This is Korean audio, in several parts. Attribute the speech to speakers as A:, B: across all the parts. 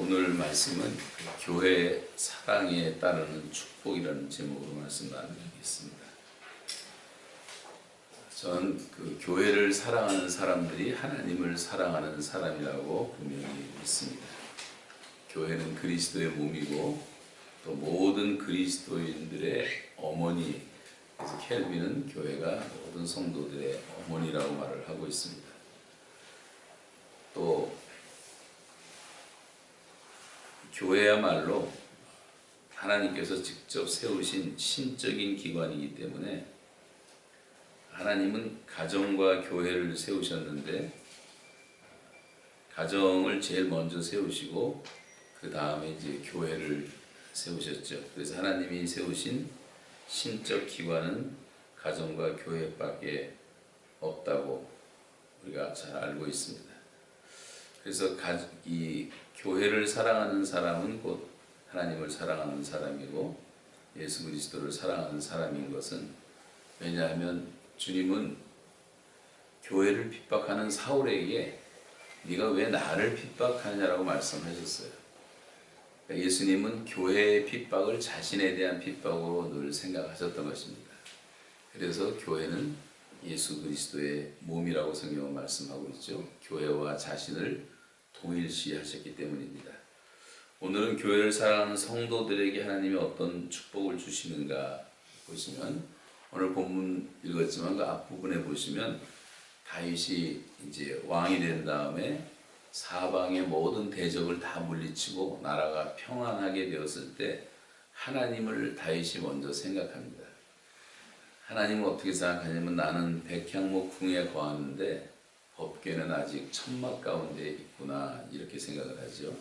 A: 오늘 말씀은 교회 사랑에 따르는 축복이라는 제목으로 말씀 나누겠습니다. 전 교회를 사랑하는 사람들이 하나님을 사랑하는 사람이라고 분명히 믿습니다. 교회는 그리스도의 몸이고 또 모든 그리스도인들의 어머니, 그래서 켈빈은 교회가 모든 성도들의 어머니라고 말을 하고 있습니다. 또 교회야말로 하나님께서 직접 세우신 신적인 기관이기 때문에 하나님은 가정과 교회를 세우셨는데 가정을 제일 먼저 세우시고 그 다음에 이제 교회를 세우셨죠. 그래서 하나님이 세우신 신적 기관은 가정과 교회밖에 없다고 우리가 잘 알고 있습니다. 그래서 이 교회를 사랑하는 사람은 곧 하나님을 사랑하는 사람이고 예수 그리스도를 사랑하는 사람인 것은, 왜냐하면 주님은 교회를 핍박하는 사울에게 네가 왜 나를 핍박하냐라고 말씀하셨어요. 그러니까 예수님은 교회의 핍박을 자신에 대한 핍박으로 늘 생각하셨던 것입니다. 그래서 교회는 예수 그리스도의 몸이라고 성경은 말씀하고 있죠. 교회와 자신을 동일시하셨기 때문입니다. 오늘은 교회를 사랑하는 성도들에게 하나님이 어떤 축복을 주시는가 보시면, 오늘 본문 읽었지만 그 앞부분에 보시면 다윗이 이제 왕이 된 다음에 사방의 모든 대적을 다 물리치고 나라가 평안하게 되었을 때 하나님을 다윗이 먼저 생각합니다. 하나님은 어떻게 생각하냐면, 나는 백향목 궁에 거하는데 법궤는 아직 천막 가운데 있구나, 이렇게 생각을 하죠.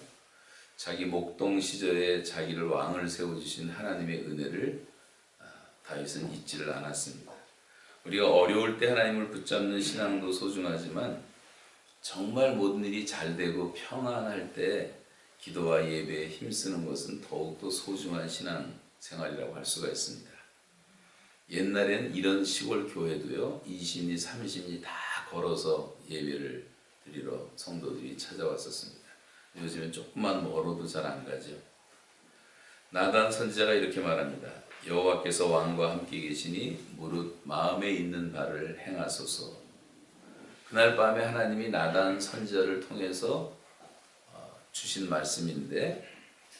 A: 자기 목동 시절에 자기를 왕을 세워주신 하나님의 은혜를 다윗은 잊지를 않았습니다. 우리가 어려울 때 하나님을 붙잡는 신앙도 소중하지만 정말 모든 일이 잘 되고 평안할 때 기도와 예배에 힘쓰는 것은 더욱더 소중한 신앙 생활이라고 할 수가 있습니다. 옛날엔 이런 시골 교회도요, 20리 30리 다 걸어서 예배를 드리러 성도들이 찾아왔었습니다. 요즘엔 조금만 멀어도 잘 안 가죠. 나단 선지자가 이렇게 말합니다. 여호와께서 왕과 함께 계시니 무릇 마음에 있는 바를 행하소서. 그날 밤에 하나님이 나단 선지자를 통해서 주신 말씀인데,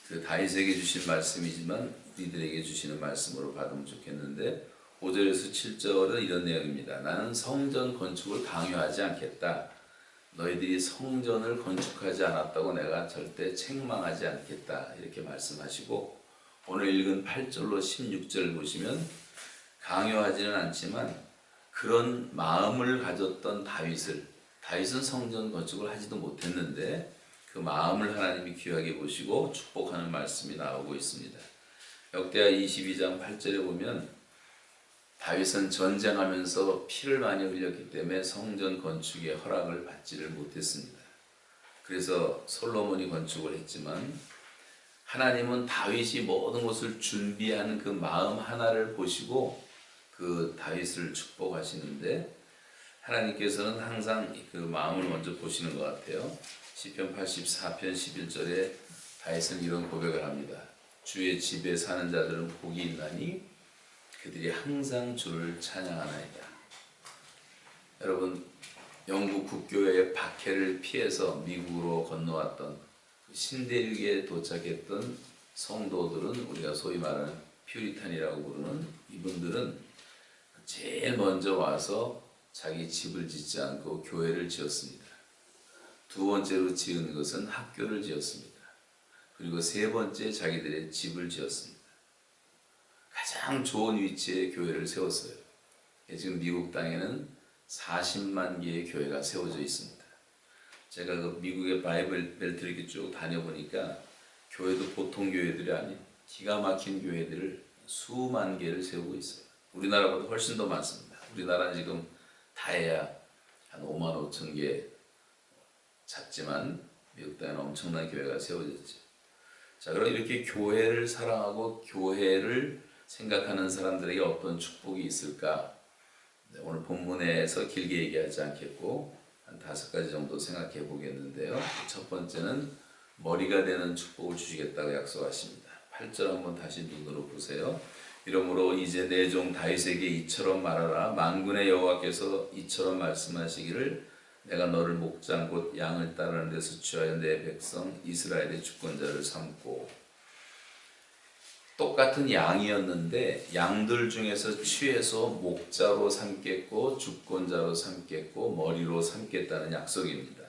A: 그 다윗에게 주신 말씀이지만 우리들에게 주시는 말씀으로 받으면 좋겠는데, 5절에서 7절은 이런 내용입니다. 나는 성전 건축을 강요하지 않겠다. 너희들이 성전을 건축하지 않았다고 내가 절대 책망하지 않겠다, 이렇게 말씀하시고, 오늘 읽은 8절로 16절 보시면 강요하지는 않지만 그런 마음을 가졌던 다윗은 성전 건축을 하지도 못했는데 그 마음을 하나님이 귀하게 보시고 축복하는 말씀이 나오고 있습니다. 역대하 22장 8절에 보면 다윗은 전쟁하면서 피를 많이 흘렸기 때문에 성전 건축의 허락을 받지를 못했습니다. 그래서 솔로몬이 건축을 했지만 하나님은 다윗이 모든 것을 준비하는 그 마음 하나를 보시고 그 다윗을 축복하시는데, 하나님께서는 항상 그 마음을 먼저 보시는 것 같아요. 시편 84편 11절에 다윗은 이런 고백을 합니다. 주의 집에 사는 자들은 복이 있나니 그들이 항상 주를 찬양하나이다. 여러분, 영국 국교회의 박해를 피해서 미국으로 건너왔던 신대륙에 도착했던 성도들은 우리가 소위 말하는 퓨리탄이라고 부르는 이분들은 제일 먼저 와서 자기 집을 짓지 않고 교회를 지었습니다. 두 번째로 지은 것은 학교를 지었습니다. 그리고 세 번째 자기들의 집을 지었습니다. 가장 좋은 위치에 교회를 세웠어요. 지금 미국 땅에는 40만 개의 교회가 세워져 있습니다. 제가 그 미국의 바이블 벨트를 이렇게 쭉 다녀보니까 교회도 보통 교회들이 아니에요. 기가 막힌 교회들을 수만 개를 세우고 있어요. 우리나라보다 훨씬 더 많습니다. 우리나라는 지금 다 해야 한 5만 5천 개 작지만 미국 땅에는 엄청난 교회가 세워졌죠. 자, 그럼 이렇게 교회를 사랑하고 교회를 생각하는 사람들에게 어떤 축복이 있을까? 오늘 본문에서 길게 얘기하지 않겠고 한 5가지 정도 생각해 보겠는데요. 첫 번째는 머리가 되는 축복을 주시겠다고 약속하십니다. 8절 한번 다시 눈으로 보세요. 이러므로 이제 내 종 다윗에게 이처럼 말하라. 만군의 여호와께서 이처럼 말씀하시기를 내가 너를 목장 곧 양을 따르는 데서 취하여 내 백성 이스라엘의 주권자를 삼고. 똑같은 양이었는데 양들 중에서 취해서 목자로 삼겠고 주권자로 삼겠고 머리로 삼겠다는 약속입니다.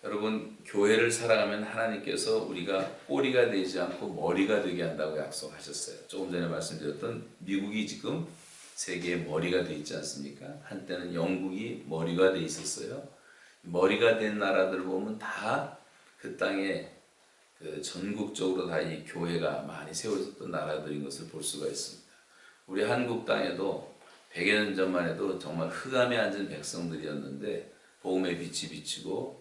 A: 여러분, 교회를 살아가면 하나님께서 우리가 꼬리가 되지 않고 머리가 되게 한다고 약속하셨어요. 조금 전에 말씀드렸던 미국이 지금 세계의 머리가 되어 있지 않습니까? 한때는 영국이 머리가 되어 있었어요. 머리가 된 나라들 보면 다 그 땅에 전국적으로 다 이 교회가 많이 세워졌던 나라들인 것을 볼 수가 있습니다. 우리 한국 땅에도 100여 년 전만 해도 정말 흑암에 앉은 백성들이었는데 복음의 빛이 비치고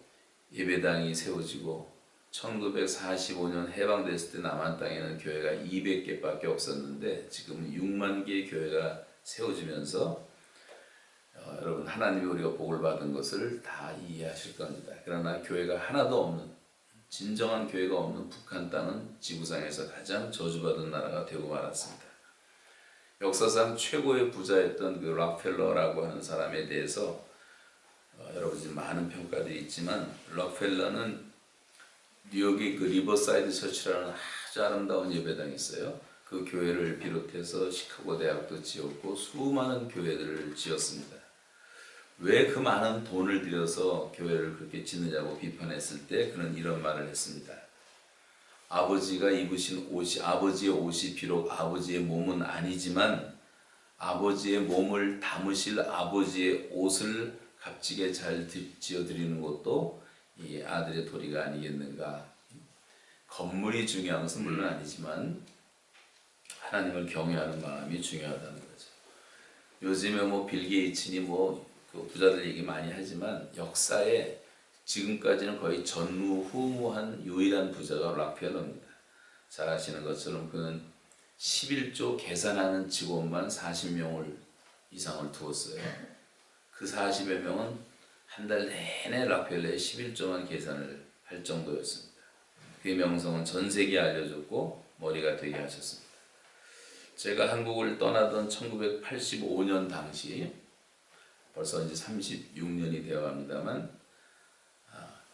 A: 예배당이 세워지고 1945년 해방됐을 때 남한 땅에는 교회가 200개밖에 없었는데 지금 6만 개의 교회가 세워지면서 여러분, 하나님이 우리가 복을 받은 것을 다 이해하실 겁니다. 그러나 교회가 하나도 없는, 진정한 교회가 없는 북한 땅은 지구상에서 가장 저주받은 나라가 되고 말았습니다. 역사상 최고의 부자였던 그 락펠러라고 하는 사람에 대해서 여러분 지금 많은 평가들이 있지만, 락펠러는 뉴욕의 그 리버사이드 처치라는 아주 아름다운 예배당이 있어요. 그 교회를 비롯해서 시카고 대학도 지었고 수많은 교회들을 지었습니다. 왜 그 많은 돈을 들여서 교회를 그렇게 짓느냐고 비판했을 때 그는 이런 말을 했습니다. 아버지가 입으신 옷이, 아버지의 옷이 비록 아버지의 몸은 아니지만 아버지의 몸을 담으실 아버지의 옷을 값지게 잘 지어드리는 것도 이 아들의 도리가 아니겠는가. 건물이 중요한 것은 물론 아니지만 하나님을 경외하는 마음이 중요하다는 거죠. 요즘에 빌 게이츠니 그 부자들 얘기 많이 하지만 역사에 지금까지는 거의 전무후무한 유일한 부자가 락펠러입니다. 잘 아시는 것처럼 그는 11조 계산하는 직원만 40명을 이상을 두었어요. 그 40여 명은 한 달 내내 락펠러의 11조만 계산을 할 정도였습니다. 그의 명성은 전 세계에 알려졌고 머리가 되게 하셨습니다. 제가 한국을 떠나던 1985년 당시, 벌써 이제 36년이 되어 갑니다만,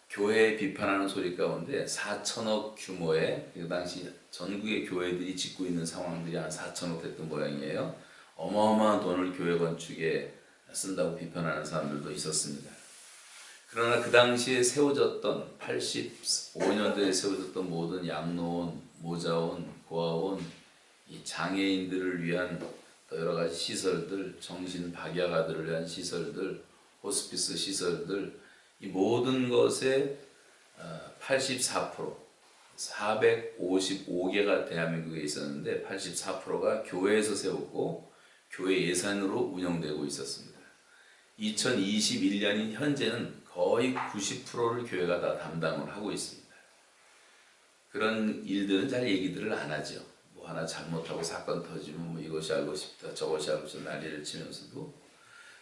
A: 교회 비판하는 소리 가운데 4천억 규모의, 그 당시 전국의 교회들이 짓고 있는 상황들이 한 4천억 됐던 모양이에요. 어마어마한 돈을 교회 건축에 쓴다고 비판하는 사람들도 있었습니다. 그러나 그 당시에 세워졌던 85년도에 세워졌던 모든 양로원, 모자원, 고아원, 이 장애인들을 위한 여러 가지 시설들, 정신 박약아들을 위한 시설들, 호스피스 시설들, 이 모든 것의 84%, 455개가 대한민국에 있었는데 84%가 교회에서 세웠고 교회 예산으로 운영되고 있었습니다. 2021년인 현재는 거의 90%를 교회가 다 담당을 하고 있습니다. 그런 일들은 잘 얘기들을 안 하죠. 하나 잘못하고 사건 터지면 이것이 알고 싶다, 저것이 알고 싶다 난리를 치면서도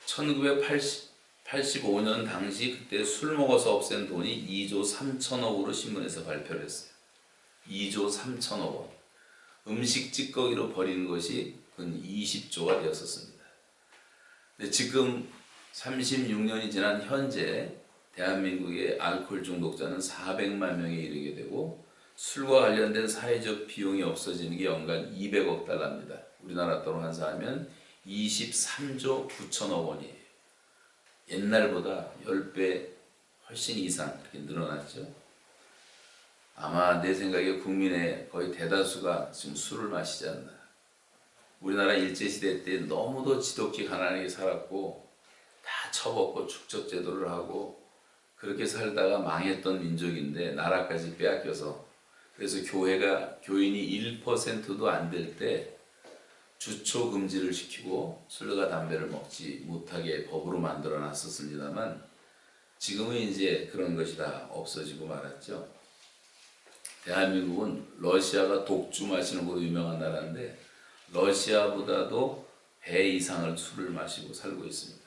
A: 1985년 당시 그때 술 먹어서 없앤 돈이 2조 3천억으로 신문에서 발표를 했어요. 2조 3천억 원. 음식 찌꺼기로 버리는 것이 근 20조가 되었었습니다. 근데 지금 36년이 지난 현재 대한민국의 알코올 중독자는 400만 명에 이르게 되고 술과 관련된 사회적 비용이 없어지는 게 연간 200억 달러입니다. 우리나라 돈으로 환산하면 23조 9천억 원이에요. 옛날보다 10배 훨씬 이상 이렇게 늘어났죠. 아마 내 생각에 국민의 거의 대다수가 지금 술을 마시지 않나. 우리나라 일제시대 때 너무도 지독히 가난하게 살았고 다 처먹고 축적제도를 하고 그렇게 살다가 망했던 민족인데 나라까지 빼앗겨서, 그래서 교인이 1%도 안 될 때 주초 금지를 시키고 술과 담배를 먹지 못하게 법으로 만들어 놨었습니다만 지금은 이제 그런 것이 다 없어지고 말았죠. 대한민국은 러시아가 독주 마시는 것으로 유명한 나라인데 러시아보다도 배 이상을 술을 마시고 살고 있습니다.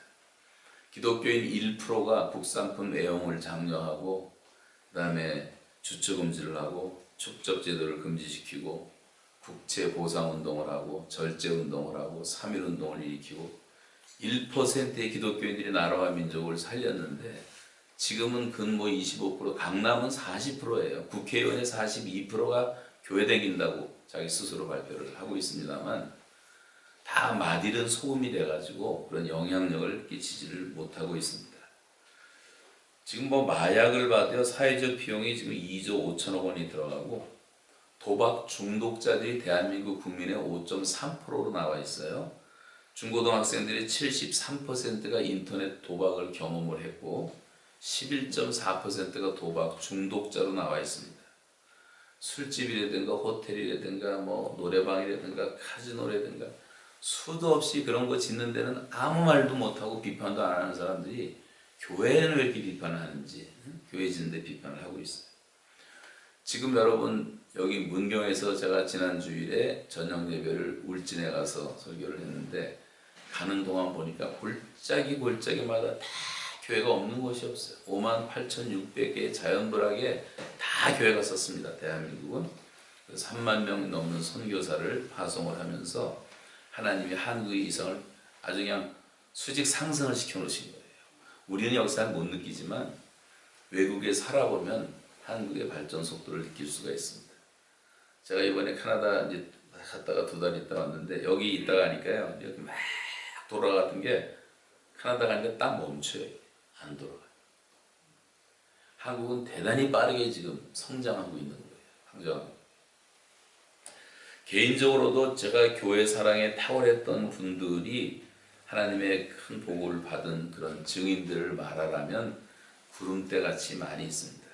A: 기독교인 1%가 국산품 애용을 장려하고 그 다음에 주처금지를 하고 축적제도를 금지시키고 국채보상운동을 하고 절제운동을 하고 3.1운동을 일으키고 1%의 기독교인들이 나라와 민족을 살렸는데 지금은 근무 25%, 강남은 40%예요. 국회의원의 42%가 교회 다닌다고 자기 스스로 발표를 하고 있습니다만 다 맛일은 소금이 돼가지고 그런 영향력을 끼치지를 못하고 있습니다. 지금 뭐 마약을 받아 사회적 비용이 지금 2조 5천억 원이 들어가고 도박 중독자들이 대한민국 국민의 5.3%로 나와 있어요. 중고등학생들의 73%가 인터넷 도박을 경험을 했고 11.4%가 도박 중독자로 나와 있습니다. 술집이라든가 호텔이라든가 뭐 노래방이라든가 카지노라든가 수도 없이 그런 거 짓는 데는 아무 말도 못하고 비판도 안 하는 사람들이 교회는 왜 이렇게 비판을 하는지, 교회 짓는데 비판을 하고 있어요. 지금 여러분 여기 문경에서 제가 지난 주일에 저녁 예배를 울진에 가서 설교를 했는데 가는 동안 보니까 골짜기마다 다 교회가 없는 곳이 없어요. 58,600개의 자연불하게 다 교회가 썼습니다. 대한민국은 3만 명 넘는 선교사를 파송을 하면서 하나님이 한국의 이성을 아주 그냥 수직 상승을 시켜놓으신 거예요. 우리는 역사를 못 느끼지만 외국에 살아보면 한국의 발전 속도를 느낄 수가 있습니다. 제가 이번에 캐나다 이제 갔다가 2달 있다 왔는데 여기 있다 가니까요. 여기 막 돌아가던 게 캐나다 가니까 딱 멈춰요. 안 돌아가요. 한국은 대단히 빠르게 지금 성장하고 있는 거예요. 개인적으로도 제가 교회 사랑에 탁월했던 분들이 하나님의 큰 복을 받은 그런 증인들을 말하라면 구름대같이 많이 있습니다.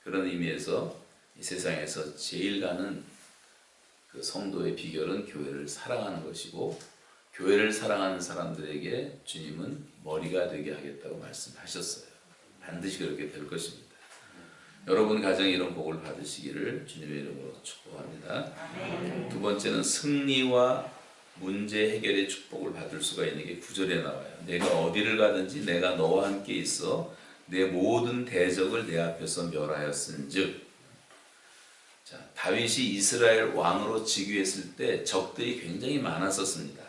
A: 그런 의미에서 이 세상에서 제일 가는 그 성도의 비결은 교회를 사랑하는 것이고 교회를 사랑하는 사람들에게 주님은 머리가 되게 하겠다고 말씀하셨어요. 반드시 그렇게 될 것입니다. 여러분 가정에 이런 복을 받으시기를 주님의 이름으로 축복합니다. 두 번째는 승리와 문제 해결의 축복을 받을 수가 있는 게 9절에 나와요. 내가 어디를 가든지 내가 너와 함께 있어 내 모든 대적을 내 앞에서 멸하였은즉. 자, 다윗이 이스라엘 왕으로 즉위했을 때 적들이 굉장히 많았었습니다.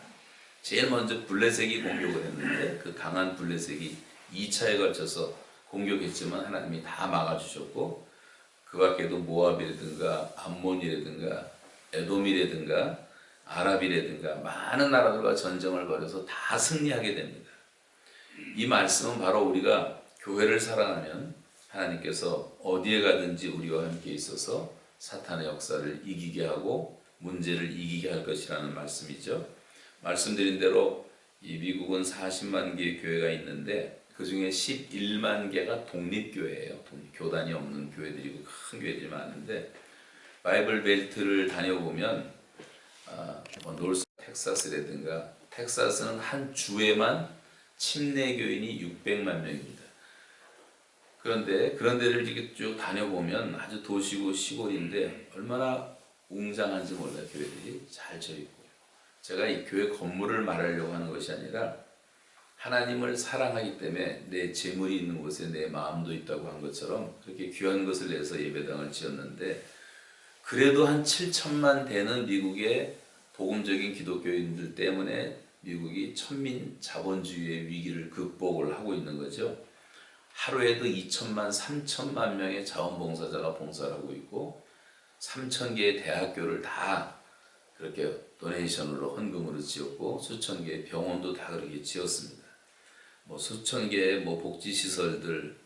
A: 제일 먼저 블레셋이 공격을 했는데 그 강한 블레셋이 2차에 걸쳐서 공격했지만 하나님이 다 막아주셨고 그 밖에도 모압이라든가 암몬이라든가 에돔이라든가 아랍이라든가 많은 나라들과 전쟁을 벌여서 다 승리하게 됩니다. 이 말씀은 바로 우리가 교회를 사랑하면 하나님께서 어디에 가든지 우리와 함께 있어서 사탄의 역사를 이기게 하고 문제를 이기게 할 것이라는 말씀이죠. 말씀드린 대로 이 미국은 40만 개의 교회가 있는데 그 중에 11만 개가 독립교회예요. 교단이 없는 교회들이고 큰 교회들이 많은데 바이블 벨트를 다녀보면 노스 텍사스라든가 텍사스는 한 주에만 침례 교인이 600만 명입니다. 그런데 그런 데를 이렇게 쭉 다녀보면 아주 도시고 시골인데 얼마나 웅장한지 몰라요. 교회들이 잘 져있고. 제가 이 교회 건물을 말하려고 하는 것이 아니라 하나님을 사랑하기 때문에 내 재물이 있는 곳에 내 마음도 있다고 한 것처럼 그렇게 귀한 것을 내서 예배당을 지었는데 그래도 한 7천만 되는 미국의 복음적인 기독교인들 때문에 미국이 천민 자본주의의 위기를 극복을 하고 있는 거죠. 하루에도 2천만, 3천만 명의 자원봉사자가 봉사를 하고 있고 3천 개의 대학교를 다 그렇게 도네이션으로 헌금으로 지었고 수천 개의 병원도 다 그렇게 지었습니다. 뭐 수천 개의 뭐 복지시설들,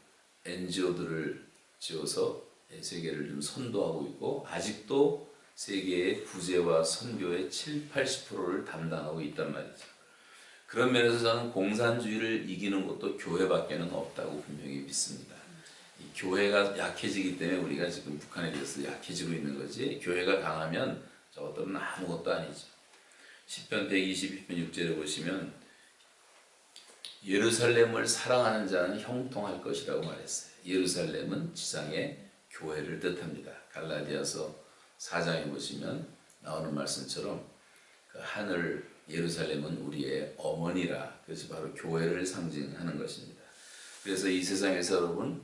A: NGO들을 지어서 세계를 좀 선도하고 있고 아직도 세계의 구제와 선교의 7, 80%를 담당하고 있단 말이죠. 그런 면에서 저는 공산주의를 이기는 것도 교회밖에는 없다고 분명히 믿습니다. 이 교회가 약해지기 때문에 우리가 지금 북한에 대해서 약해지고 있는 거지 교회가 강하면 저것들은 아무것도 아니죠. 10편 120편 6절에 보시면 예루살렘을 사랑하는 자는 형통할 것이라고 말했어요. 예루살렘은 지상의 교회를 뜻합니다. 갈라디아서 4장에 보시면 나오는 말씀처럼 그 하늘 예루살렘은 우리의 어머니라. 그래서 바로 교회를 상징하는 것입니다. 그래서 이 세상에서 여러분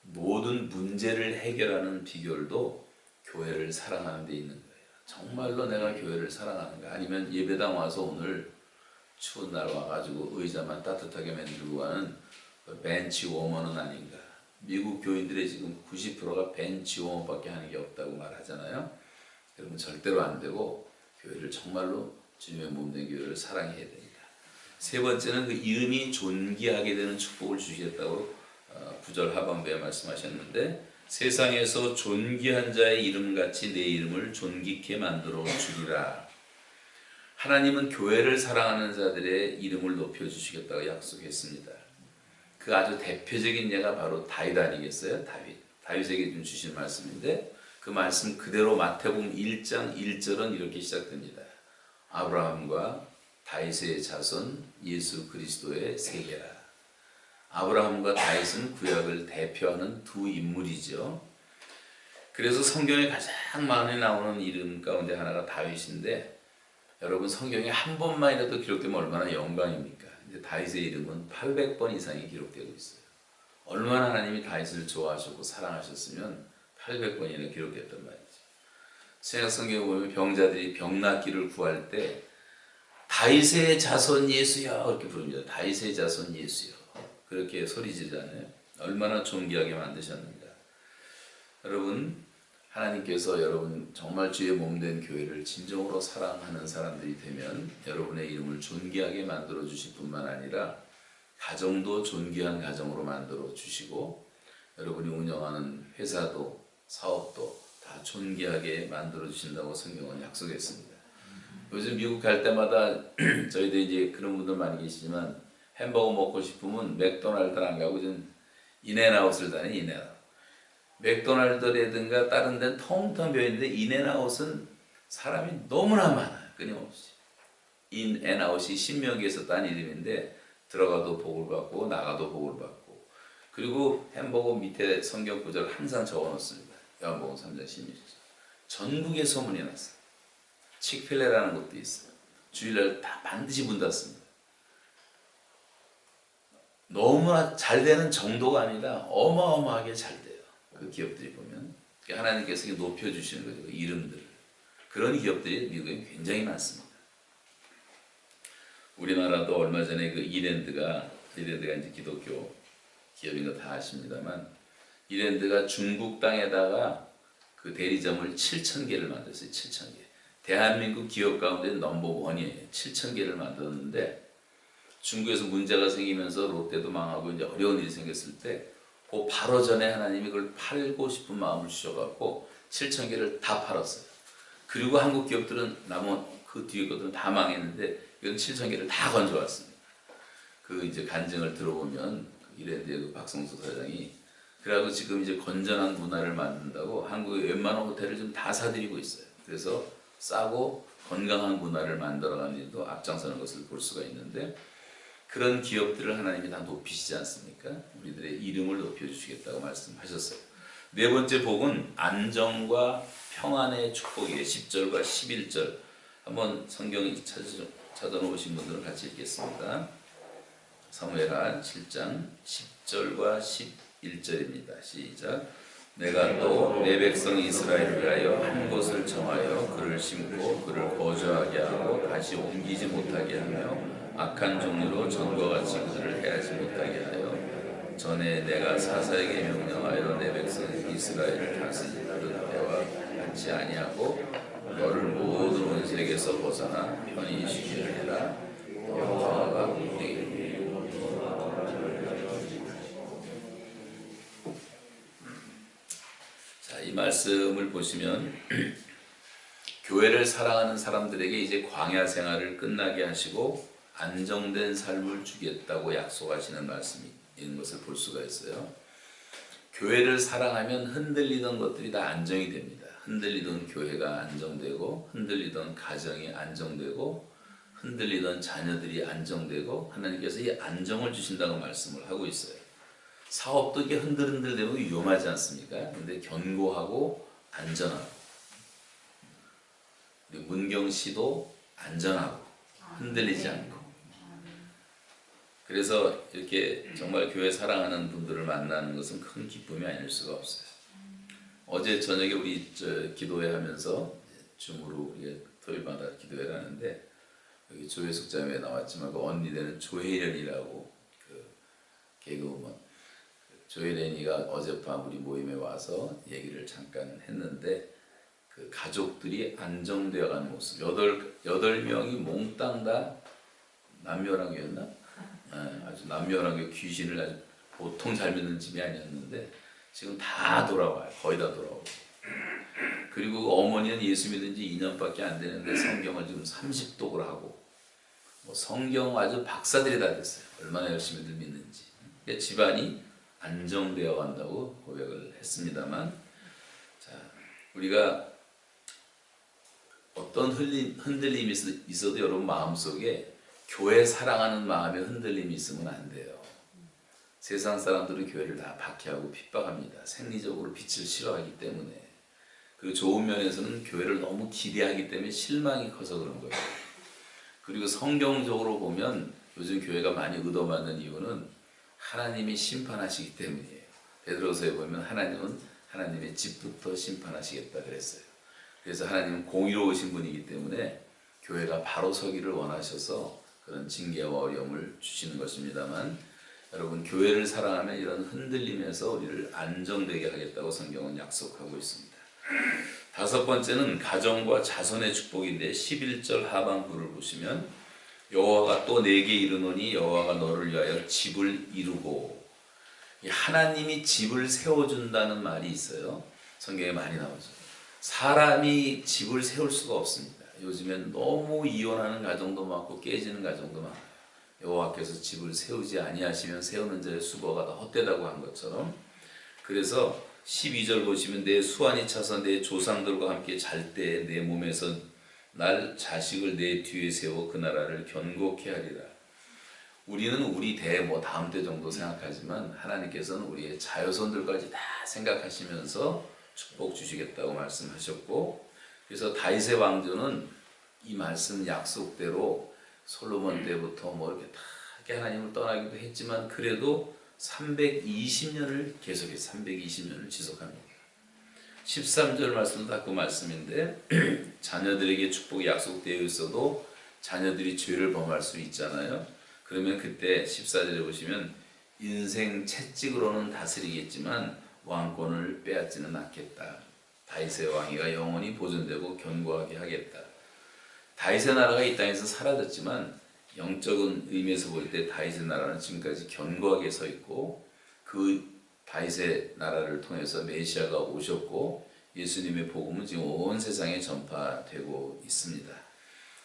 A: 모든 문제를 해결하는 비결도 교회를 사랑하는 데 있는 거예요. 정말로 내가 교회를 사랑하는가? 아니면 예배당 와서 오늘 추운 날 와가지고 의자만 따뜻하게 만들고 가는 벤치 워머는 아닌가? 미국 교인들의 지금 90%가 벤치 워머밖에 하는 게 없다고 말하잖아요. 여러분 절대로 안 되고 교회를 정말로 주님의 몸된 교회를 사랑해야 됩니다. 세 번째는 그 이름이 존귀하게 되는 축복을 주시겠다고 9절 하반부에 말씀하셨는데 세상에서 존귀한 자의 이름같이 내 이름을 존귀케 만들어 주리라. 하나님은 교회를 사랑하는 자들의 이름을 높여주시겠다고 약속했습니다. 그 아주 대표적인 예가 바로 다윗 아니겠어요? 다윗에게 좀 주신 말씀인데 그 말씀 그대로 마태복음 1장 1절은 이렇게 시작됩니다. 아브라함과 다윗의 자손 예수 그리스도의 세계라. 아브라함과 다윗은 구약을 대표하는 두 인물이죠. 그래서 성경에 가장 많이 나오는 이름 가운데 하나가 다윗인데 여러분 성경에 한 번만이라도 기록되면 얼마나 영광입니까? 이제 다윗의 이름은 800번 이상이 기록되고 있어요. 얼마나 하나님이 다윗을 좋아하셨고 사랑하셨으면 800번이나 기록했단 말이죠. 신약 성경에 보면 병자들이 병 낫기를 구할 때 다윗의 자손 예수여 이렇게 부릅니다. 다윗의 자손 예수여 그렇게 소리 지르잖아요. 얼마나 존귀하게 만드셨는가. 여러분 하나님께서 여러분 정말 주의 몸된 교회를 진정으로 사랑하는 사람들이 되면 여러분의 이름을 존귀하게 만들어 주실 뿐만 아니라 가정도 존귀한 가정으로 만들어 주시고 여러분이 운영하는 회사도 사업도 다 존귀하게 만들어 주신다고 성경은 약속했습니다. 요즘 미국 갈 때마다 저희도 이제 그런 분들 많이 계시지만 햄버거 먹고 싶으면 맥도날드를 안 가고 좀 인앤아웃을 다니 인앤아웃. 맥도날드라든가 다른 데는 텅텅 비어있는데 인앤아웃은 사람이 너무나 많아요. 끊임없이. 인앤아웃이 신명기에서 딴 이름인데 들어가도 복을 받고 나가도 복을 받고 그리고 햄버거 밑에 성경 구절을 항상 적어놓습니다. 요한복음 3장 16절. 전국에 소문이 났어요. 칙필레라는 곳도 있어요. 주일날 다 반드시 문 닫습니다. 너무나 잘 되는 정도가 아니라 어마어마하게 잘 돼요. 그 기업들이 보면 하나님께서 높여주시는 거죠. 그 이름들을. 그런 기업들이 미국에 굉장히 많습니다. 우리나라도 얼마 전에 그 이랜드가 이제 기독교 기업인 거 다 아십니다만 이랜드가 중국 땅에다가 그 대리점을 7,000개를 만들었어요. 7,000개. 대한민국 기업 가운데 넘버원이에요. 7,000개를 만들었는데 중국에서 문제가 생기면서 롯데도 망하고 이제 어려운 일이 생겼을 때 그 바로 전에 하나님이 그걸 팔고 싶은 마음을 주셔갖고 7,000개를 다 팔았어요. 그리고 한국 기업들은 남은 그 뒤에 것들은 다 망했는데 이건 7,000개를 다 건져왔습니다. 그 이제 간증을 들어보면 이랜드의 그 박성수 사장이 그래가지고 지금 이제 건전한 문화를 만든다고 한국의 웬만한 호텔을 좀 다 사들이고 있어요. 그래서 싸고 건강한 문화를 만들어가는 일도 앞장서는 것을 볼 수가 있는데 그런 기업들을 하나님이 다 높이시지 않습니까? 우리들의 이름을 높여주시겠다고 말씀하셨어요. 네 번째 복은 안정과 평안의 축복이에요. 10절과 11절 한번 성경 찾아놓으신 분들은 같이 읽겠습니다. 사무엘하 7장 10절과 11절입니다. 시작. 내가 또 내 백성 이스라엘을 위하여 한 곳을 정하여 그를 심고 그를 거주하게 하고 다시 옮기지 못하게 하며 악한 종류로 전과 같이 그들을 해하지 못하게 하여 전에 내가 사사에게 명령하여 내 백성 이스라엘을 다스리는 때와 같이 아니하고 너를 모든 원색에서 벗어나 편히 쉬게 하리라. 여호와가 내게 자, 이 말씀을 보시면 교회를 사랑하는 사람들에게 이제 광야 생활을 끝나게 하시고 안정된 삶을 주겠다고 약속하시는 말씀인 것을 볼 수가 있어요. 교회를 사랑하면 흔들리던 것들이 다 안정이 됩니다. 흔들리던 교회가 안정되고 흔들리던 가정이 안정되고 흔들리던 자녀들이 안정되고 하나님께서 이 안정을 주신다고 말씀을 하고 있어요. 사업도 이게 흔들흔들되면 위험하지 않습니까? 근데 견고하고 안전하고 우리 문경 씨도 안전하고 흔들리지 않고 그래서 이렇게 정말 교회 사랑하는 분들을 만나는 것은 큰 기쁨이 아닐 수가 없어요. 어제 저녁에 우리 기도회 하면서 줌으로 우리 토요일마다 기도회를 하는데 여기 조혜숙자매에 나왔지만 그 언니 되는 조혜련이라고 그 개그우먼 조혜련이가 어젯밤 우리 모임에 와서 얘기를 잠깐 했는데 그 가족들이 안정되어가는 모습. 여덟 명이 몽땅 다 남녀랑이었나? 아주 남녀랑이 귀신을 아주 보통 잘 믿는 집이 아니었는데 지금 다 돌아와요. 거의 다 돌아오고. 그리고 어머니는 예수 믿은 지 2년밖에 안 되는데 성경을 지금 30독을 하고 뭐 성경 아주 박사들이 다 됐어요. 얼마나 열심히들 믿는지. 그러니까 집안이 안정되어 간다고 고백을 했습니다만, 자, 우리가 어떤 흔들림이 있어도 여러분 마음속에 교회 사랑하는 마음의 흔들림이 있으면 안 돼요. 세상 사람들은 교회를 다 박해하고 핍박합니다. 생리적으로 빛을 싫어하기 때문에. 그리고 좋은 면에서는 교회를 너무 기대하기 때문에 실망이 커서 그런 거예요. 그리고 성경적으로 보면 요즘 교회가 많이 얻어맞는 이유는 하나님이 심판하시기 때문이에요. 베드로서에 보면 하나님은 하나님의 집부터 심판하시겠다 그랬어요. 그래서 하나님은 공의로우신 분이기 때문에 교회가 바로 서기를 원하셔서 그런 징계와 어려움을 주시는 것입니다만, 여러분 교회를 사랑하면 이런 흔들림에서 우리를 안정되게 하겠다고 성경은 약속하고 있습니다. 다섯 번째는 가정과 자손의 축복인데 11절 하반부를 보시면 여호와가 또 내게 이르노니 여호와가 너를 위하여 집을 이루고, 하나님이 집을 세워준다는 말이 있어요. 성경에 많이 나오죠. 사람이 집을 세울 수가 없습니다. 요즘엔 너무 이혼하는 가정도 많고 깨지는 가정도 많아요. 여호와께서 집을 세우지 아니하시면 세우는 자의 수고가 다 헛되다고 한 것처럼, 그래서 12절 보시면 내 수완이 차서 내 조상들과 함께 잘 때 내 몸에서 날 자식을 내 뒤에 세워 그 나라를 견고케 하리라. 우리는 우리 대 다음 대 정도 생각하지만 하나님께서는 우리의 자손들까지 다 생각하시면서 축복 주시겠다고 말씀하셨고, 그래서 다윗의 왕조는 이 말씀 약속대로 솔로몬 때부터 이렇게 다 하나님을 떠나기도 했지만 그래도 320년을 계속해서 320년을 지속합니다. 13절 말씀도 다 그 말씀인데 자녀들에게 축복이 약속되어 있어도 자녀들이 죄를 범할 수 있잖아요. 그러면 그때 14절에 보시면 인생 채찍으로는 다스리겠지만 왕권을 빼앗지는 않겠다. 다윗의 왕위가 영원히 보존되고 견고하게 하겠다. 다윗의 나라가 이 땅에서 사라졌지만 영적인 의미에서 볼 때 다윗의 나라는 지금까지 견고하게 서 있고, 그 다윗의 나라를 통해서 메시아가 오셨고 예수님의 복음은 지금 온 세상에 전파되고 있습니다.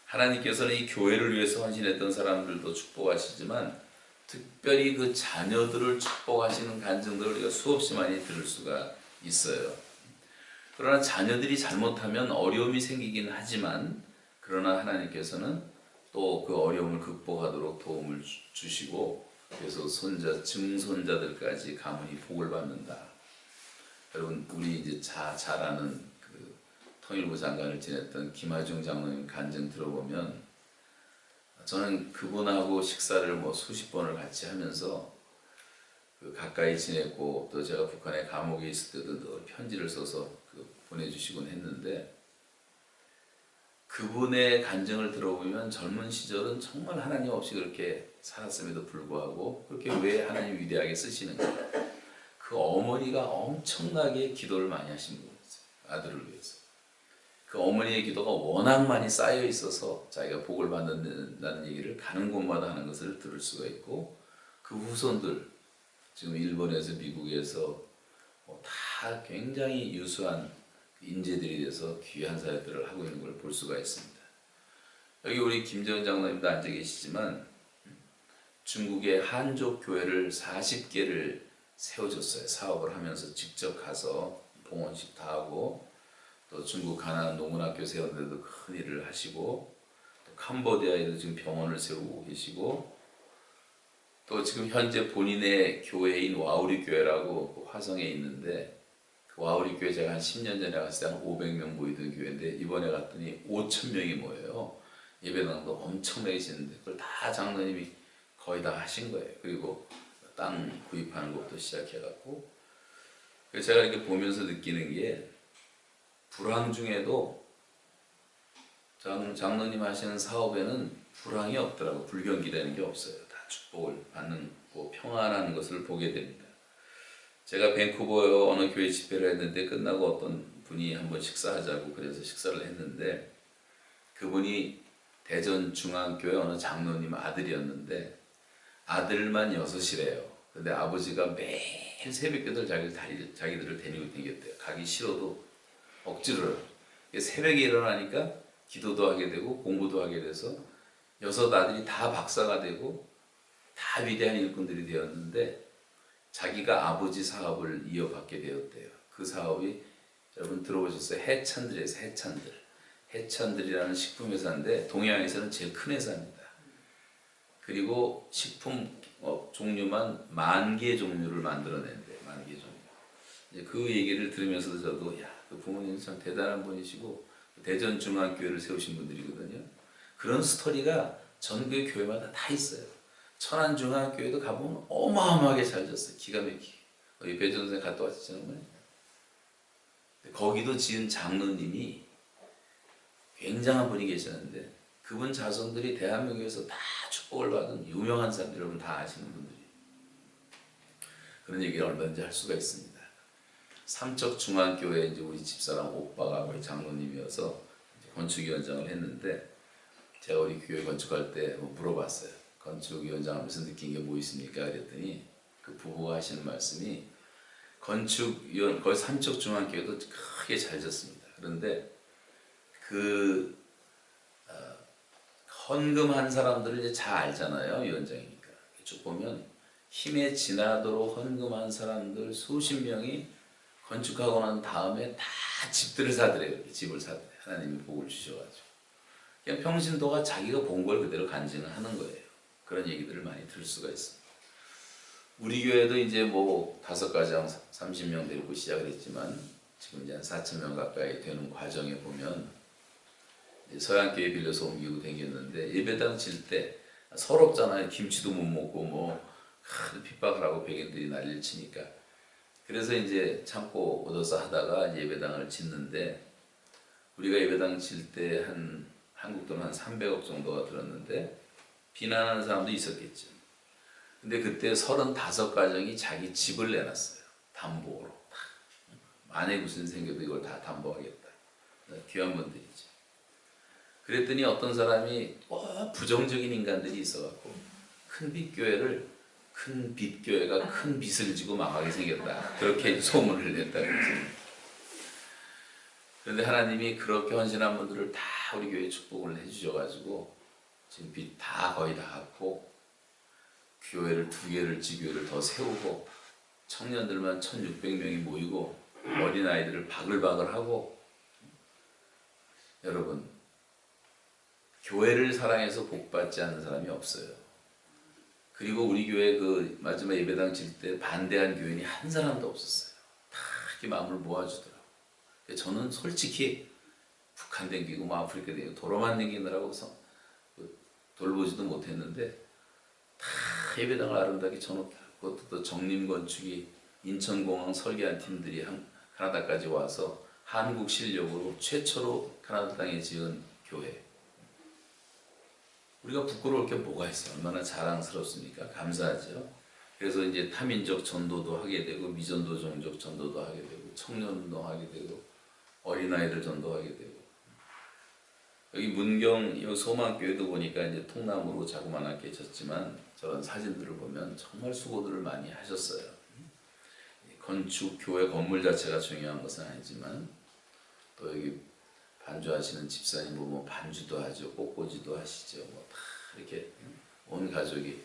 A: 하나님께서는 이 교회를 위해서 헌신했던 사람들도 축복하시지만 특별히 그 자녀들을 축복하시는 간증들을 우리가 수없이 많이 들을 수가 있어요. 그러나 자녀들이 잘못하면 어려움이 생기긴 하지만, 그러나 하나님께서는 또 그 어려움을 극복하도록 도움을 주시고, 그래서 손자, 증손자들까지 가문이 복을 받는다. 여러분, 우리 이제 잘 아는 그 통일부 장관을 지냈던 김하중 장로님 간증 들어보면, 저는 그분하고 식사를 수십 번을 같이 하면서 그 가까이 지냈고, 또 제가 북한에 감옥에 있을 때도 늘 편지를 써서 보내주시곤 했는데, 그분의 간증을 들어보면 젊은 시절은 정말 하나님 없이 그렇게 살았음에도 불구하고 그렇게 왜 하나님 위대하게 쓰시는가. 그 어머니가 엄청나게 기도를 많이 하신 분이었어요. 아들을 위해서. 그 어머니의 기도가 워낙 많이 쌓여 있어서 자기가 복을 받는다는 얘기를 가는 곳마다 하는 것을 들을 수가 있고, 그 후손들 지금 일본에서 미국에서 다 굉장히 유수한 인재들이 돼서 귀한 사역들을 하고 있는 걸 볼 수가 있습니다. 여기 우리 김재원 장로님도 앉아 계시지만 중국의 한족 교회를 40개를 세워줬어요. 사업을 하면서 직접 가서 봉헌식 다 하고, 또 중국 가나안 농문학교 세운 데도 큰 일을 하시고, 또 캄보디아에도 지금 병원을 세우고 계시고, 또 지금 현재 본인의 교회인 와우리 교회라고 화성에 있는데, 그 와우리 교회 제가 한 10년 전에 갔을 때 한 500명 모이던 교회인데 이번에 갔더니 5,000명이 모여요. 예배당도 엄청나게 짓는데 그걸 다 장로님이 거의 다 하신 거예요. 그리고 땅 구입하는 것부터 시작해갖고, 그래서 제가 이렇게 보면서 느끼는 게 불황 중에도 장로님 하시는 사업에는 불황이 없더라고. 불경기라는 게 없어요. 다 축복을 받는 거, 평안한 것을 보게 됩니다. 제가 밴쿠버 어느 교회 집회를 했는데 끝나고 어떤 분이 한번 식사하자고 그래서 식사를 했는데, 그분이 대전 중앙교회 어느 장로님 아들이었는데 아들만 6이래요. 근데 아버지가 매일 새벽기도를 자기들을 데리고 다녔대요. 가기 싫어도 억지로. 새벽에 일어나니까 기도도 하게 되고 공부도 하게 돼서 6 아들이 다 박사가 되고 다 위대한 일꾼들이 되었는데, 자기가 아버지 사업을 이어받게 되었대요. 그 사업이 여러분 들어보셨어요? 해찬들에서 해찬들이라는 식품회사인데 동양에서는 제일 큰 회사입니다. 그리고 식품 종류만 10,000개 종류를 만들어낸대요. 10,000개 종류. 이제 그 얘기를 들으면서도 저도 그 부모님 참 대단한 분이시고 대전 중앙교회를 세우신 분들이거든요. 그런 스토리가 전국의 교회마다 다 있어요. 천안중앙교회도 가보면 어마어마하게 잘 졌어요. 기가 막히게. 여기 배전선생 갔다 왔잖아요. 거기도 지은 장로님이 굉장한 분이 계시는데 그분 자손들이 대한민국에서 다 축복을 받은 유명한 사람들, 여러분 다 아시는 분들이. 그런 얘기를 얼마든지 할 수가 있습니다. 삼척중앙교회 이제 우리 집사람 오빠가 거의 장로님이어서 건축위원장을 했는데, 제가 우리 교회 건축할 때 물어봤어요. 건축위원장 하면서 느낀 게 뭐 있습니까? 그랬더니 그 부부가 하시는 말씀이, 거의 삼척중앙교회도 크게 잘 졌습니다. 그런데 그 헌금한 사람들을 이제 잘 알잖아요. 위원장이니까. 쭉 보면 힘에 지나도록 헌금한 사람들 수십 명이 건축하고 난 다음에 다 집들을 사더래요. 집을 사더래요. 하나님이 복을 주셔가지고. 그냥 평신도가 자기가 본 걸 그대로 간증을 하는 거예요. 그런 얘기들을 많이 들을 수가 있습니다. 우리 교회도 이제 뭐 5가정 30명 데리고 시작을 했지만 지금 이제 한 4,000명 가까이 되는 과정에 보면, 서양교회 빌려서 옮기고 다녔는데 예배당 칠 때 서럽잖아요. 김치도 못 먹고 뭐 핍박을 하고 백인들이 난리를 치니까. 그래서 이제 참고 얻어서 하다가 예배당을 짓는데, 우리가 예배당 칠 때 한국 돈 한 300억 정도가 들었는데 비난하는 사람도 있었겠죠. 근데 그때 35가정이 자기 집을 내놨어요. 담보로. 만에 무슨 생겨도 이걸 다 담보하겠다. 귀한 분들이죠. 그랬더니 어떤 사람이 부정적인 인간들이 있어갖고 큰 빛교회가 큰 빚을 지고 망하게 생겼다. 그렇게 소문을 냈다 그랬어요. 그런데 하나님이 그렇게 헌신한 분들을 다 우리 교회에 축복을 해주셔가지고 지금 빚 다 거의 다 갚고 교회를 2개를 지교회를 더 세우고 청년들만 1,600명이 모이고 어린아이들을 바글바글하고. 여러분, 교회를 사랑해서 복받지 않는 사람이 없어요. 그리고 우리 교회 그 마지막 예배당 칠 때 반대한 교인이 한 사람도 없었어요. 다 이렇게 마음을 모아주더라고요. 저는 솔직히 북한 댕기고 뭐 아프리카 댕기고 도로만 댕기느라고 돌보지도 못했는데 다 예배당을 아름답게 쳐놓고, 그것도 또 정림건축이 인천공항 설계한 팀들이 카나다까지 와서 한국 실력으로 최초로 카나다 땅에 지은 교회. 우리가 부끄러울 게 뭐가 있어요? 얼마나 자랑스럽습니까? 감사하죠. 그래서 이제 타민족 전도도 하게 되고 미전도 종족 전도도 하게 되고 청년운동 하게 되고 어린아이들 전도하게 되고. 여기 문경 소망교회도 보니까 이제 통나무로 자그마하게 졌지만 저런 사진들을 보면 정말 수고들을 많이 하셨어요. 건축 교회 건물 자체가 중요한 것은 아니지만 또 여기 반주하시는 집사님 보면 반주도 하죠, 꽃꽂이도 하시죠. 뭐 다 이렇게 온 가족이,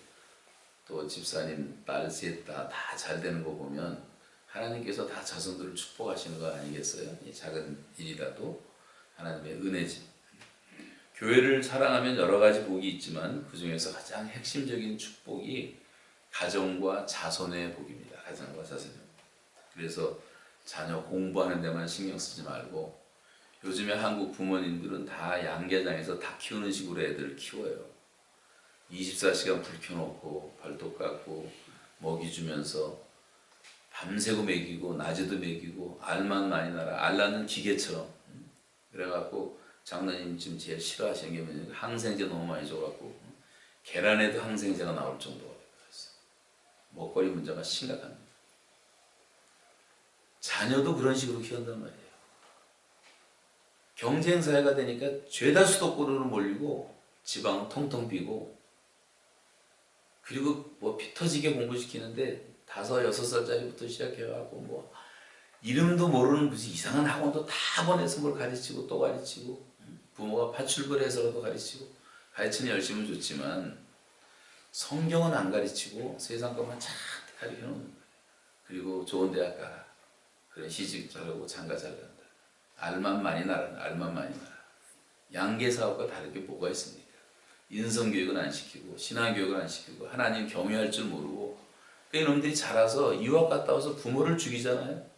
A: 또 집사님 딸 셋 다 잘 되는 거 보면 하나님께서 다 자손들을 축복하시는 거 아니겠어요? 이 작은 일이라도 하나님의 은혜지. 교회를 사랑하면 여러 가지 복이 있지만 그 중에서 가장 핵심적인 축복이 가정과 자손의 복입니다. 가정과 자손의 복. 그래서 자녀 공부하는 데만 신경 쓰지 말고, 요즘에 한국 부모님들은 다 양계장에서 다 키우는 식으로 애들을 키워요. 24시간 불 켜놓고 발톱 깎고 먹이 주면서 밤새고 먹이고 낮에도 먹이고 알만 많이 나라. 알 낳는 기계처럼. 그래갖고 장로님 지금 제일 싫어하시는 게 뭐냐면 항생제 너무 많이 줘갖고 계란에도 항생제가 나올 정도가 됐어요. 먹거리 문제가 심각합니다. 자녀도 그런 식으로 키운단 말이에요. 경쟁사회가 되니까 죄다 수도권으로 몰리고 지방은 통통 비고, 그리고 뭐 피 터지게 공부시키는데 5, 6살짜리부터 시작해갖고 뭐 이름도 모르는 무슨 이상한 학원도 다 보내서 뭘 가르치고 또 가르치고, 부모가 파출부를 해서라도 가르치고, 가르치는 열심은 좋지만 성경은 안 가르치고 세상 것만 잔뜩 가르쳐 놓는 거예요. 그리고 좋은 대학 가라. 그래 시집 잘하고 장가 잘 간다. 알만 많이 나라. 알만 많이 나라. 양계 사업과 다른 게 뭐가 있습니까? 인성교육은 안 시키고 신앙교육은 안 시키고 하나님 경외할 줄 모르고, 그 이놈들이 자라서 유학 갔다 와서 부모를 죽이잖아요.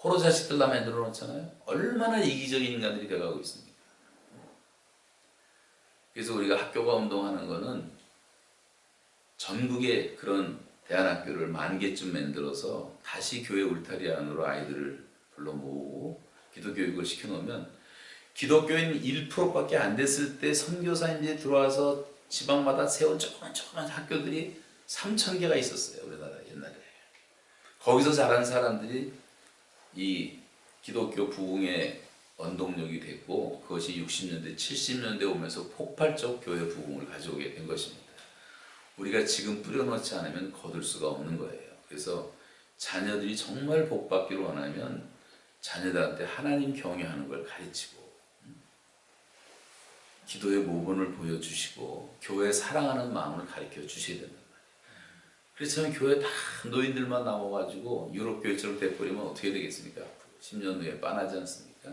A: 호로 자식들만 만들어 놓잖아요. 얼마나 이기적인 인간들이 돼가고 있습니까? 그래서 우리가 학교가 운동하는 거는 전국에 그런 대안학교를 10,000개쯤 만들어서 다시 교회 울타리 안으로 아이들을 불러 모으고 기독교육을 시켜놓으면, 기독교인 1%밖에 안 됐을 때 선교사님들이 들어와서 지방마다 세운 조그만 학교들이 3,000개가 있었어요. 우리나라 옛날에. 거기서 자란 사람들이 이 기독교 부흥의 원동력이 됐고, 그것이 60년대 70년대 오면서 폭발적 교회 부흥을 가져오게 된 것입니다. 우리가 지금 뿌려놓지 않으면 거둘 수가 없는 거예요. 그래서 자녀들이 정말 복받기를 원하면 자녀들한테 하나님 경외하는 걸 가르치고, 기도의 모본을 보여주시고 교회 사랑하는 마음을 가르쳐 주셔야 된단 말이에요. 그렇지만 교회 다 노인들만 남아가지고 유럽 교회처럼 돼버리면 어떻게 되겠습니까? 10년 후에 빤하지 않습니까?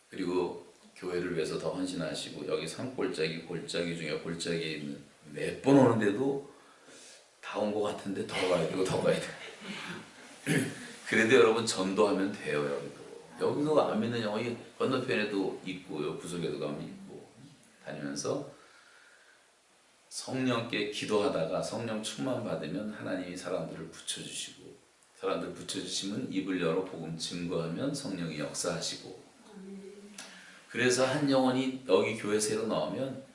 A: 그리고 교회를 위해서 더 헌신하시고, 여기 산골짜기 골짜기 중에 골짜기에 있는 몇 번 오는데도 다 온 것 같은데 더 가야 되고 더 가야 되고 그래도 여러분 전도하면 돼요. 여기도 안 믿는 영혼이 건너편에도 있고요, 구석에도 가면 있고, 다니면서 성령께 기도하다가 성령 충만 받으면 하나님이 사람들을 붙여주시고, 사람들 붙여주시면 입을 열어 복음 증거하면 성령이 역사하시고, 그래서 한 영혼이 여기 교회 새로 나오면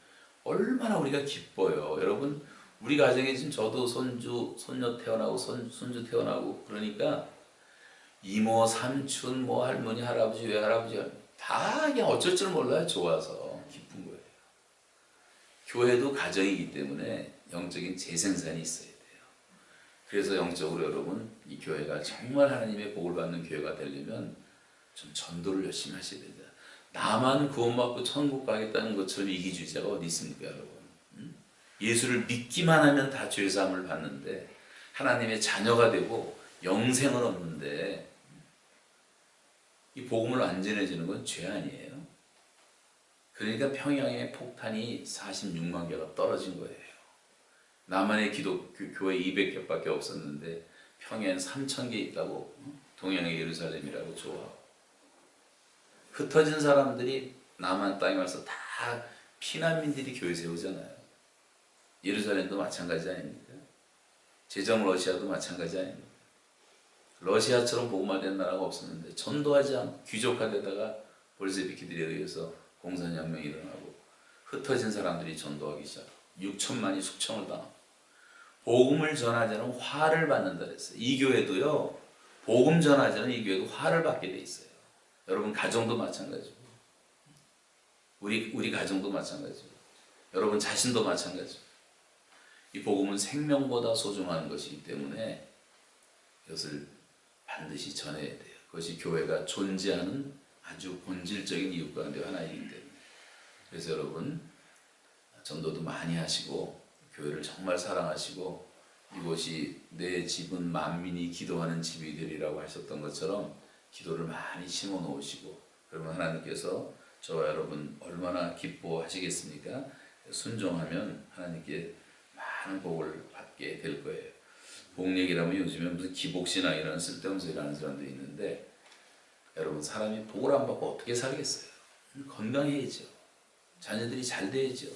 A: 얼마나 우리가 기뻐요. 여러분, 우리 가정에 지금 저도 손녀 태어나고 손주 태어나고 그러니까 이모, 삼촌, 뭐 할머니, 할아버지, 외할아버지 다 그냥 어쩔 줄 몰라요. 좋아서 기쁜 거예요. 교회도 가정이기 때문에 영적인 재생산이 있어야 돼요. 그래서 영적으로 여러분, 이 교회가 정말 하나님의 복을 받는 교회가 되려면 좀 전도를 열심히 하셔야 된다. 나만 구원받고 천국 가겠다는 것처럼 이기주의자가 어디 있습니까, 여러분? 예수를 믿기만 하면 다 죄사함을 받는데, 하나님의 자녀가 되고 영생은 없는데, 이 복음을 안 전해지는 건 죄 아니에요? 그러니까 평양에 폭탄이 46만 개가 떨어진 거예요. 남한의 교회 200개밖에 없었는데 평양엔 3,000개 있다고, 동양의 예루살렘이라고 좋아하고, 흩어진 사람들이 남한 땅에 와서 다 피난민들이 교회 세우잖아요. 예루살렘도 마찬가지 아닙니까? 제정 러시아도 마찬가지 아닙니까? 러시아처럼 복음화된 나라가 없었는데 전도하지 않고 귀족화되다가 볼세비키들에 의해서 공산혁명이 일어나고 흩어진 사람들이 전도하기 시작하고 6천만이 숙청을 당하고, 복음을 전하자는 화를 받는다 그랬어요. 이 교회도요, 복음 전하자는 이 교회도 화를 받게 돼 있어요. 여러분 가정도 마찬가지고, 우리 가정도 마찬가지고, 여러분 자신도 마찬가지고, 이 복음은 생명보다 소중한 것이기 때문에 이것을 반드시 전해야 돼요. 그것이 교회가 존재하는 아주 본질적인 이유 가운데 하나이기 때문에. 그래서 여러분 전도도 많이 하시고 교회를 정말 사랑하시고, 이곳이 내 집은 만민이 기도하는 집이 되리라고 하셨던 것처럼 기도를 많이 심어 놓으시고, 그러면 하나님께서 저와 여러분 얼마나 기뻐하시겠습니까? 순종하면 하나님께 많은 복을 받게 될 거예요. 복얘기라면 요즘에 무슨 기복신앙이라는 쓸데없는 소리 하는 사람들이 있는데, 여러분 사람이 복을 안 받고 어떻게 살겠어요? 건강해야죠. 자녀들이 잘 돼야죠.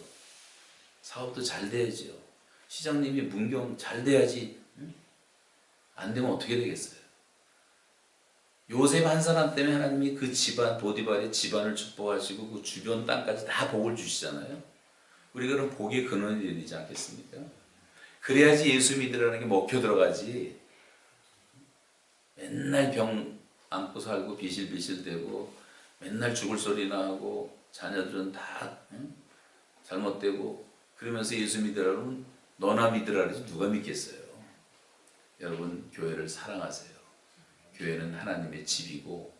A: 사업도 잘 돼야지요. 시장님이 문경 잘 돼야지. 응? 안 되면 어떻게 되겠어요? 요셉 한 사람 때문에 하나님이 그 집안, 보디발의 집안을 축복하시고 그 주변 땅까지 다 복을 주시잖아요. 우리가 그럼 복의 근원이 되지 않겠습니까? 그래야지 예수 믿으라는 게 먹혀 들어가지. 맨날 병 안고 살고 비실비실대고 맨날 죽을 소리나 하고 자녀들은 다 응? 잘못되고 그러면서 예수 믿으라 그러면 너나 믿으라 그러지 누가 믿겠어요? 여러분 교회를 사랑하세요. 교회는 하나님의 집이고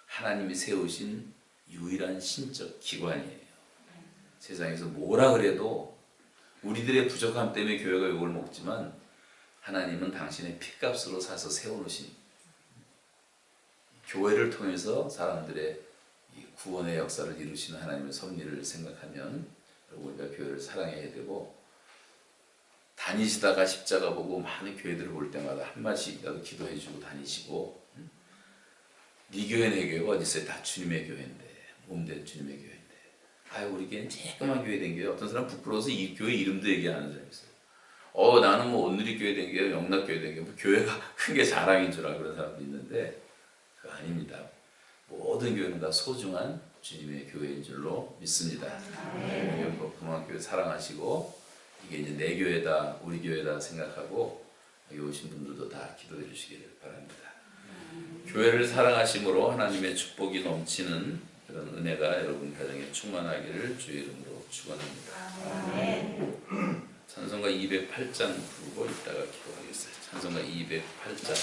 A: 하나님이 세우신 유일한 신적 기관이에요. 세상에서 뭐라 그래도 우리들의 부족함 때문에 교회가 욕을 먹지만 하나님은 당신의 핏값으로 사서 세워놓으신 교회를 통해서 사람들의 구원의 역사를 이루시는 하나님의 섭리를 생각하면 우리가 교회를 사랑해야 되고 다니시다가 십자가 보고 많은 교회들을 볼 때마다 한마디씩이라도 기도해주고 다니시고 네 교회 내 교회가 어디 있어요? 다 주님의 교회인데 몸된 주님의 교회인데 아유 우리 교회는 쬐끄만 교회 된 교회 어떤 사람 부끄러워서 이 교회 이름도 얘기하는 사람이 있어요. 나는 뭐 온누리 교회 된 교회 영락 교회 된 교회 뭐 교회가 큰 게 자랑인 줄 알고 그런 사람도 있는데 그거 아닙니다. 모든 교회는 다 소중한 주님의 교회인 줄로 믿습니다. 금강교회 사랑하시고 이게 이제 내 교회다 우리 교회다 생각하고 여기 오신 분들도 다 기도해 주시기를 바랍니다. 교회를 사랑하심으로 하나님의 축복이 넘치는 그런 은혜가 여러분 가정에 충만하기를 주의 이름으로 축원합니다. 찬송가 208장 부르고 이따가 기도하겠어요. 찬송가 208장